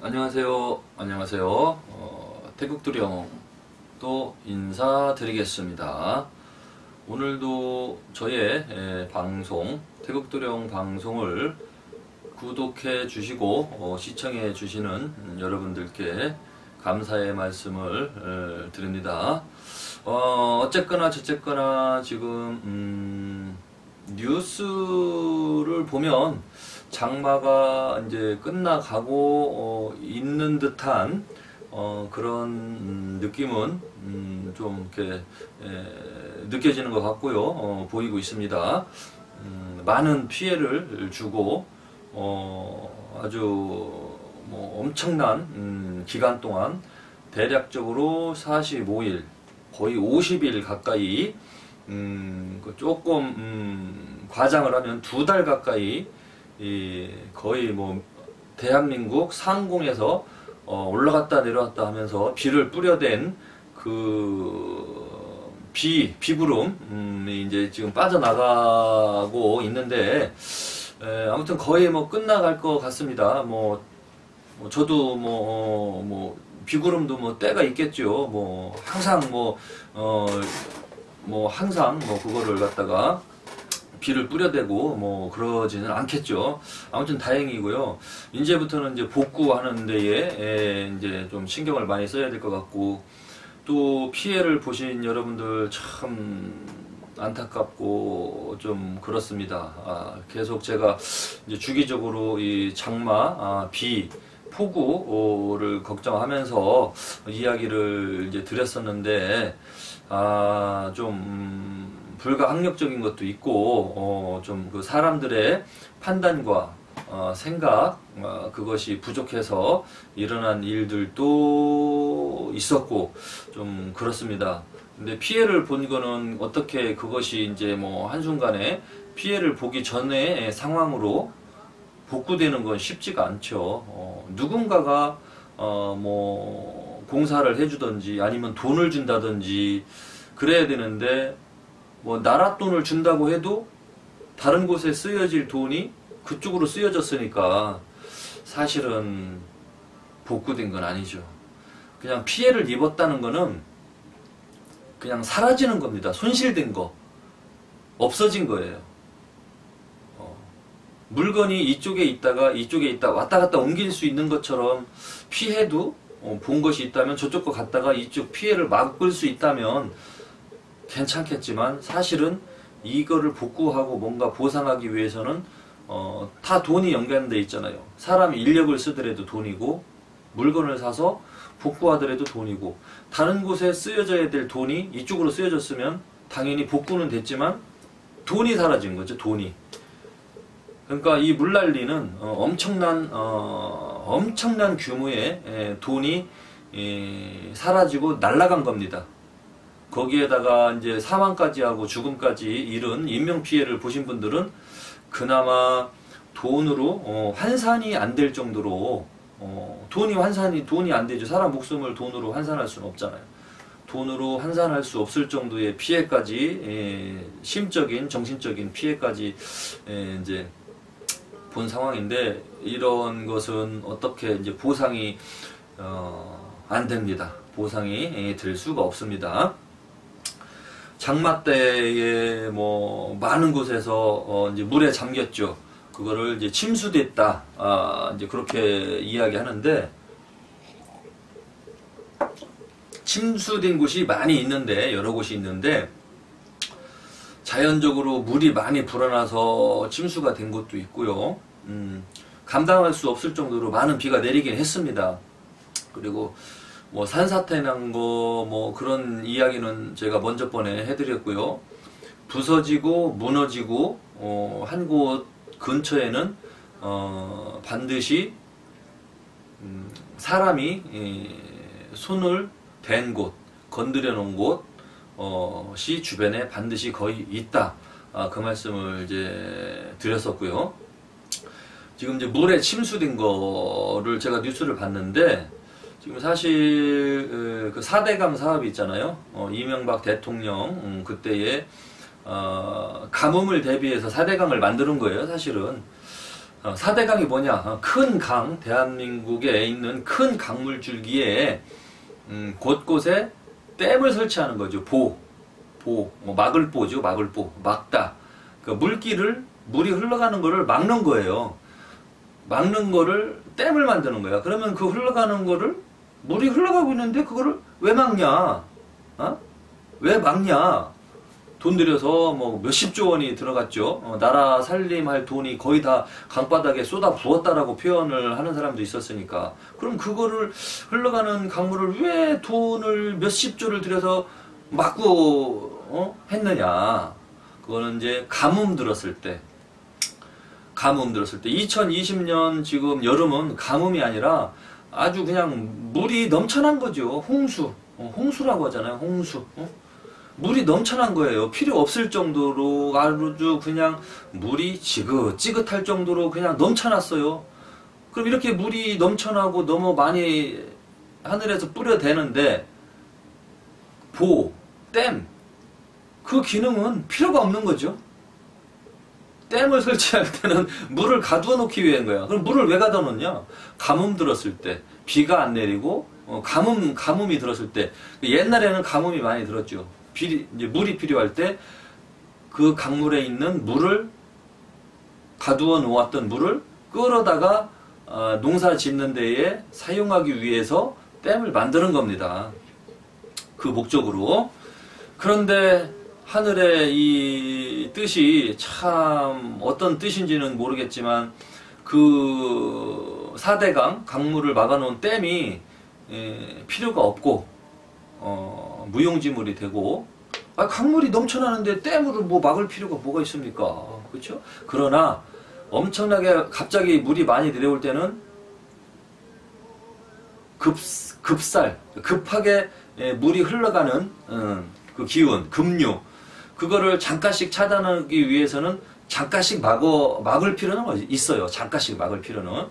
안녕하세요. 안녕하세요. 태국두령도 인사드리겠습니다. 오늘도 저의 방송, 태국두령 방송을 구독해 주시고 시청해 주시는 여러분들께 감사의 말씀을 드립니다. 어쨌거나 저쨌거나 지금 뉴스를 보면 장마가 이제 끝나가고 있는 듯한 그런 느낌은 좀 이렇게 느껴지는 것 같고요. 보이고 있습니다. 많은 피해를 주고 아주 뭐 엄청난 기간 동안 대략적으로 45일 거의 50일 가까이 조금 과장을 하면 2달 가까이 거의 뭐 대한민국 상공에서 올라갔다 내려왔다 하면서 비를 뿌려댄 그 비구름이 이제 지금 빠져나가고 있는데 아무튼 거의 뭐 끝나갈 것 같습니다. 뭐 저도 뭐 비구름도 뭐 때가 있겠죠. 뭐 항상 항상 그거를 갖다가 비를 뿌려대고 뭐 그러지는 않겠죠. 아무튼 다행이고요. 이제부터는 이제 복구하는 데에 이제 좀 신경을 많이 써야 될 것 같고, 또 피해를 보신 여러분들 참 안타깝고 좀 그렇습니다. 계속 제가 이제 주기적으로 이 장마, 비, 폭우를 걱정하면서 이야기를 이제 드렸었는데, 좀 불가항력적인 것도 있고 좀 그 사람들의 판단과 생각 그것이 부족해서 일어난 일들도 있었고 좀 그렇습니다. 근데 피해를 본 거는 어떻게 그것이 이제 뭐 한순간에 피해를 보기 전에 상황으로 복구되는 건 쉽지가 않죠. 누군가가 뭐 공사를 해주든지 아니면 돈을 준다든지 그래야 되는데, 뭐 나라 돈을 준다고 해도 다른 곳에 쓰여질 돈이 그쪽으로 쓰여졌으니까 사실은 복구된 건 아니죠. 그냥 피해를 입었다는 거는 그냥 사라지는 겁니다. 손실된 거, 없어진 거예요. 물건이 이쪽에 있다가 이쪽에 있다 왔다 갔다 옮길 수 있는 것처럼 피해도 본 것이 있다면 저쪽 거 갔다가 이쪽 피해를 막을 수 있다면 괜찮겠지만, 사실은 이거를 복구하고 뭔가 보상하기 위해서는 다 돈이 연관되어 있잖아요. 사람이 인력을 쓰더라도 돈이고, 물건을 사서 복구하더라도 돈이고, 다른 곳에 쓰여져야 될 돈이 이쪽으로 쓰여졌으면 당연히 복구는 됐지만 돈이 사라진 거죠. 돈이. 그러니까 이 물난리는 엄청난 규모의 돈이 사라지고 날아간 겁니다. 거기에다가 이제 사망까지 하고 죽음까지 이른 인명피해를 보신 분들은 그나마 돈으로 환산이 안 될 정도로, 돈이 안 되죠. 사람 목숨을 돈으로 환산할 수는 없잖아요. 돈으로 환산할 수 없을 정도의 피해까지, 심적인 정신적인 피해까지 이제 본 상황인데, 이런 것은 어떻게 이제 보상이 안 됩니다. 보상이 될 수가 없습니다. 장마 때에 뭐 많은 곳에서 이제 물에 잠겼죠. 그거를 이제 침수됐다, 이제 그렇게 이야기하는데, 침수된 곳이 많이 있는데, 여러 곳이 있는데, 자연적으로 물이 많이 불어나서 침수가 된 곳도 있고요. 감당할 수 없을 정도로 많은 비가 내리긴 했습니다. 그리고 뭐 산사태 난 거 뭐 그런 이야기는 제가 먼저 번에 해드렸고요. 부서지고 무너지고 한 곳 근처에는 반드시 사람이 손을 댄 곳, 건드려 놓은 곳이 주변에 반드시 거의 있다. 그 말씀을 이제 드렸었고요. 지금 이제 물에 침수된 거를 제가 뉴스를 봤는데, 지금 사실 그 4대강 사업이 있잖아요. 이명박 대통령 그때에 가뭄을 대비해서 4대강을 만드는 거예요. 사실은 4대강이 뭐냐? 큰 강, 대한민국에 있는 큰 강물줄기에 곳곳에 댐을 설치하는 거죠. 막을 보죠. 막을 보, 막다. 그 물이 흘러가는 거를 막는 거예요. 막는 거를 댐을 만드는 거야. 그러면 그 흘러가는 거를 물이 흘러가고 있는데 그거를 왜 막냐? 왜 막냐? 돈 들여서 뭐 몇십조 원이 들어갔죠. 나라 살림할 돈이 거의 다 강바닥에 쏟아 부었다라고 표현을 하는 사람도 있었으니까. 그럼 그거를 흘러가는 강물을 왜 돈을 몇십조를 들여서 막고 했느냐? 그거는 이제 가뭄 들었을 때 2020년 지금 여름은 가뭄이 아니라 아주 그냥 물이 넘쳐난 거죠. 홍수라고 하잖아요. 홍수. 물이 넘쳐난 거예요. 필요 없을 정도로 아주 그냥 물이 지긋지긋할 정도로 그냥 넘쳐났어요. 그럼 이렇게 물이 넘쳐나고 너무 많이 하늘에서 뿌려대는데 댐, 그 기능은 필요가 없는 거죠. 댐을 설치할 때는 물을 가두어 놓기 위한 거야. 그럼 물을 왜 가두어 놓냐? 가뭄 들었을 때, 비가 안 내리고 가뭄이 들었을 때, 옛날에는 가뭄이 많이 들었죠. 이제 물이 필요할 때 그 강물에 있는 물을 가두어 놓았던 물을 끌어다가 농사 짓는 데에 사용하기 위해서 댐을 만드는 겁니다. 그 목적으로. 그런데 하늘의 이 뜻이 참 어떤 뜻인지는 모르겠지만 그 4대강 강물을 막아놓은 댐이 필요가 없고 무용지물이 되고 강물이 넘쳐나는데 댐으로 뭐 막을 필요가 뭐가 있습니까? 그렇죠? 그러나 엄청나게 갑자기 물이 많이 내려올 때는 급하게 물이 흘러가는 그 기운, 급류, 그거를 잠깐씩 차단하기 위해서는 잠깐씩 막을 필요는 있어요. 잠깐씩 막을 필요는.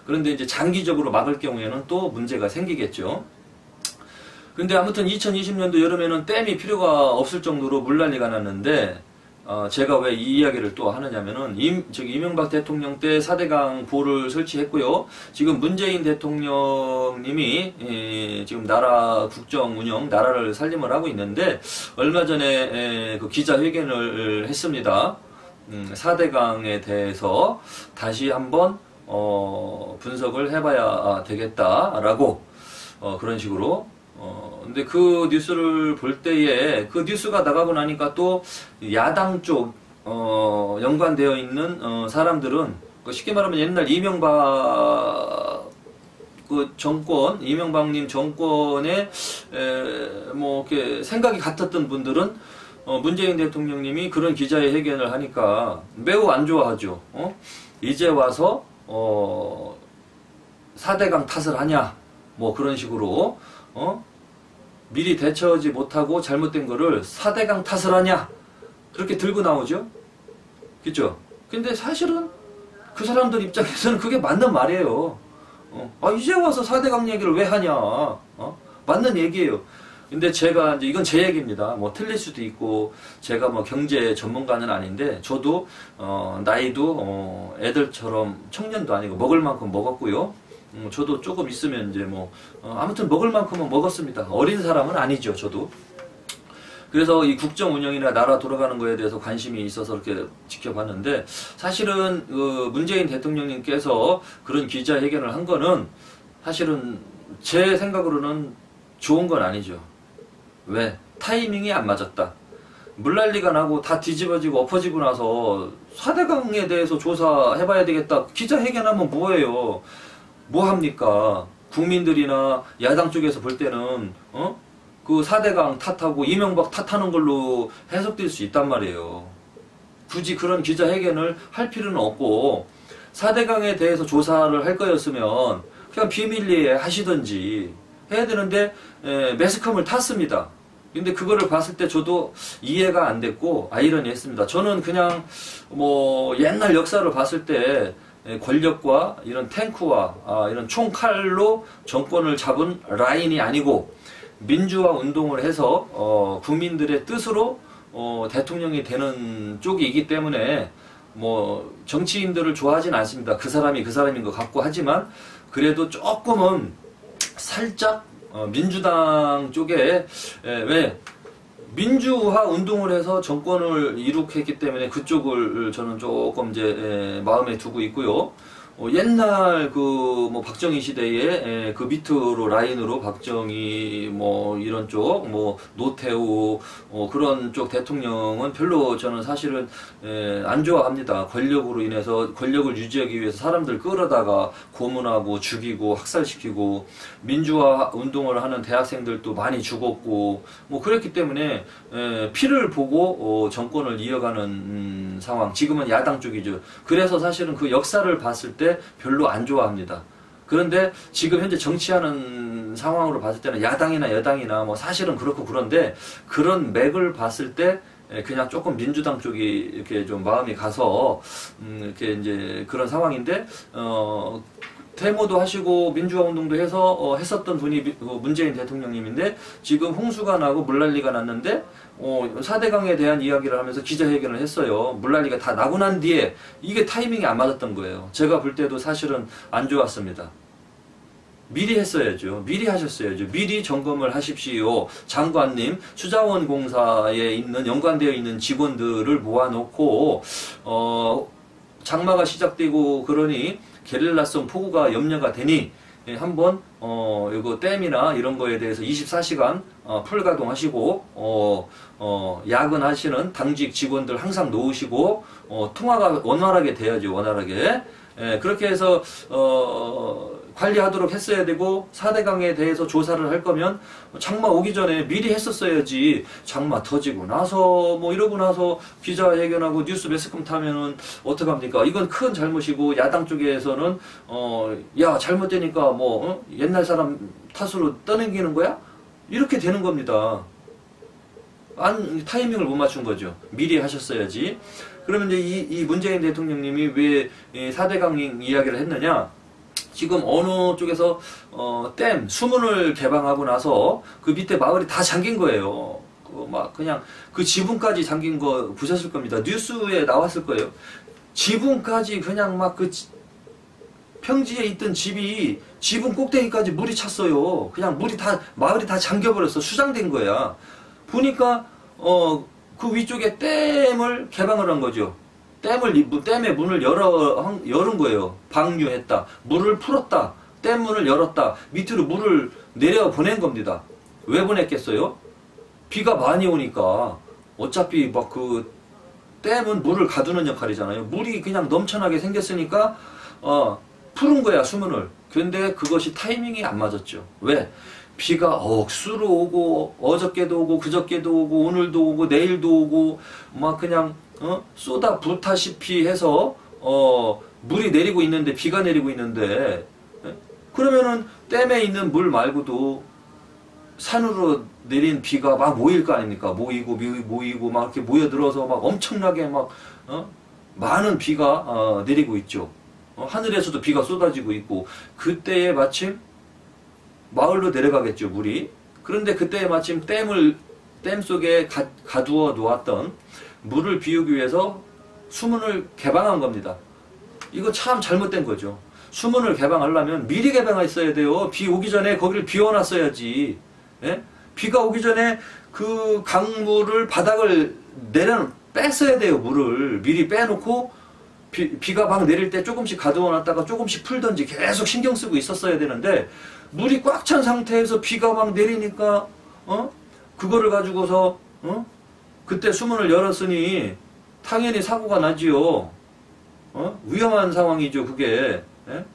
그런데 이제 장기적으로 막을 경우에는 또 문제가 생기겠죠. 근데 아무튼 2020년도 여름에는 댐이 필요가 없을 정도로 물난리가 났는데 제가 왜 이 이야기를 또 하느냐면은 이명박 대통령 때 4대강 보를 설치했고요. 지금 문재인 대통령님이 지금 나라 국정 운영, 나라를 살림을 하고 있는데 얼마 전에 그 기자회견을 했습니다. 4대강에 대해서 다시 한번 분석을 해봐야 되겠다라고 그런 식으로 근데 그 뉴스를 볼 때에 그 뉴스가 나가고 나니까 또 야당 쪽 연관되어 있는 사람들은 쉽게 말하면 옛날 이명박 그 정권, 이명박님 정권에 뭐 이렇게 생각이 같았던 분들은 문재인 대통령님이 그런 기자회견을 하니까 매우 안 좋아하죠. 이제 와서 4대강 탓을 하냐, 뭐 그런 식으로 미리 대처하지 못하고 잘못된 거를 4대강 탓을 하냐, 그렇게 들고 나오죠. 그죠? 근데 사실은 그 사람들 입장에서는 그게 맞는 말이에요. 이제 와서 4대강 얘기를 왜 하냐. 맞는 얘기예요. 근데 제가 이제 이건 제 얘기입니다. 뭐 틀릴 수도 있고 제가 뭐 경제 전문가는 아닌데 저도 나이도 애들처럼 청년도 아니고 먹을 만큼 먹었고요. 저도 조금 있으면 이제 뭐 아무튼 먹을 만큼은 먹었습니다. 어린 사람은 아니죠. 저도. 그래서 이 국정 운영이나 나라 돌아가는 거에 대해서 관심이 있어서 이렇게 지켜봤는데 사실은 그 문재인 대통령님께서 그런 기자회견을 한 거는 사실은 제 생각으로는 좋은 건 아니죠. 왜? 타이밍이 안 맞았다. 물난리가 나고 다 뒤집어지고 엎어지고 나서 4대강에 대해서 조사해봐야 되겠다. 기자회견하면 뭐예요? 뭐 합니까? 국민들이나 야당 쪽에서 볼 때는 그 4대강 탓하고 이명박 탓하는 걸로 해석될 수 있단 말이에요. 굳이 그런 기자회견을 할 필요는 없고 4대강에 대해서 조사를 할 거였으면 그냥 비밀리에 하시든지 해야 되는데 매스컴을 탔습니다. 근데 그거를 봤을 때 저도 이해가 안 됐고 아이러니했습니다. 저는 그냥 뭐 옛날 역사를 봤을 때 권력과 이런 탱크와 이런 총칼로 정권을 잡은 라인이 아니고 민주화 운동을 해서 국민들의 뜻으로 대통령이 되는 쪽이기 때문에 뭐 정치인들을 좋아하진 않습니다. 그 사람이 그 사람인 것 같고 하지만 그래도 조금은 살짝 민주당 쪽에 왜 민주화 운동을 해서 정권을 이룩했기 때문에 그쪽을 저는 조금 이제 마음에 두고 있고요. 옛날 그 뭐 박정희 시대에 그 밑으로 라인으로 박정희 뭐 이런 쪽 뭐 노태우 그런 쪽 대통령은 별로 저는 사실은 안 좋아합니다. 권력으로 인해서 권력을 유지하기 위해서 사람들 끌어다가 고문하고 죽이고 학살시키고 민주화 운동을 하는 대학생들도 많이 죽었고 뭐 그랬기 때문에 피를 보고 정권을 이어가는 상황. 지금은 야당 쪽이죠. 그래서 사실은 그 역사를 봤을 때 별로 안 좋아합니다. 그런데 지금 현재 정치하는 상황으로 봤을 때는 야당이나 여당이나 뭐 사실은 그렇고 그런데 그런 맥을 봤을 때 그냥 조금 민주당 쪽이 이렇게 좀 마음이 가서 이렇게 이제 그런 상황인데 데모도 하시고 민주화 운동도 해서 했었던 분이 문재인 대통령님인데 지금 홍수가 나고 물난리가 났는데 4대강에 대한 이야기를 하면서 기자회견을 했어요. 물난리가 다 나고 난 뒤에 이게 타이밍이 안 맞았던 거예요. 제가 볼 때도 사실은 안 좋았습니다. 미리 했어야죠. 미리 하셨어야죠. 미리 점검을 하십시오. 장관님, 수자원공사에 있는 연관되어 있는 직원들을 모아놓고 장마가 시작되고 그러니 게릴라성 폭우가 염려가 되니 한번 이거 댐이나 이런 거에 대해서 24시간 풀 가동하시고 야근하시는 당직 직원들 항상 놓으시고 통화가 원활하게 돼야죠. 원활하게. 그렇게 해서 관리하도록 했어야 되고 4대강에 대해서 조사를 할 거면 장마 오기 전에 미리 했었어야지. 장마 터지고 나서 뭐 이러고 나서 기자회견하고 뉴스 매스컴 타면은 어떡합니까? 이건 큰 잘못이고 야당 쪽에서는 야 잘못되니까 뭐 옛날 사람 탓으로 떠넘기는 거야? 이렇게 되는 겁니다. 타이밍을 못 맞춘 거죠. 미리 하셨어야지. 그러면 이제 이 문재인 대통령님이 왜 4대강 이야기를 했느냐? 지금 어느 쪽에서 댐 수문을 개방하고 나서 그 밑에 마을이 다 잠긴 거예요. 막 그냥 그 지붕까지 잠긴 거 보셨을 겁니다. 뉴스에 나왔을 거예요. 지붕까지 그냥 막 그 평지에 있던 집이 지붕 꼭대기까지 물이 찼어요. 그냥 물이 다 마을이 다 잠겨버렸어. 수장된 거야. 보니까 그 위쪽에 댐을 개방을 한 거죠. 댐의 문을 열은 거예요. 방류했다. 물을 풀었다. 댐 문을 열었다. 밑으로 물을 내려 보낸 겁니다. 왜 보냈겠어요? 비가 많이 오니까 어차피 막 그 댐은 물을 가두는 역할이잖아요. 물이 그냥 넘쳐나게 생겼으니까 푸른 거야, 수문을. 그런데 그것이 타이밍이 안 맞았죠. 왜? 비가 억수로 오고 어저께도 오고 그저께도 오고 오늘도 오고 내일도 오고 막 그냥 쏟아붓다시피 해서 물이 내리고 있는데 비가 내리고 있는데 그러면은 댐에 있는 물 말고도 산으로 내린 비가 막 모일 거 아닙니까? 모이고 막 이렇게 모여들어서 막 엄청나게 막 많은 비가 내리고 있죠. 하늘에서도 비가 쏟아지고 있고 그때에 마침 마을로 내려가겠죠, 물이. 그런데 그때에 마침 댐 속에 가두어 놓았던 물을 비우기 위해서 수문을 개방한 겁니다. 이거 참 잘못된 거죠. 수문을 개방하려면 미리 개방했어야 돼요. 비 오기 전에 거기를 비워놨어야지. 예? 비가 오기 전에 그 강물을 바닥을 뺐어야 돼요. 물을 미리 빼놓고 비가 막 내릴 때 조금씩 가두어 놨다가 조금씩 풀던지 계속 신경 쓰고 있었어야 되는데 물이 꽉 찬 상태에서 비가 막 내리니까 그거를 가지고서 그때 수문을 열었으니 당연히 사고가 나지요. 위험한 상황이죠, 그게. 예?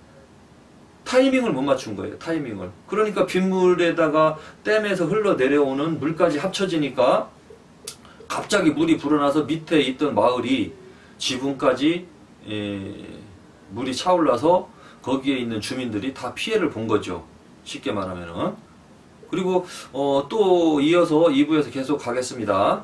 타이밍을 못 맞춘 거예요, 타이밍을. 그러니까 빗물에다가 댐에서 흘러내려오는 물까지 합쳐지니까 갑자기 물이 불어나서 밑에 있던 마을이 지붕까지 물이 차올라서 거기에 있는 주민들이 다 피해를 본 거죠. 쉽게 말하면은. 그리고 또 이어서 2부에서 계속 가겠습니다.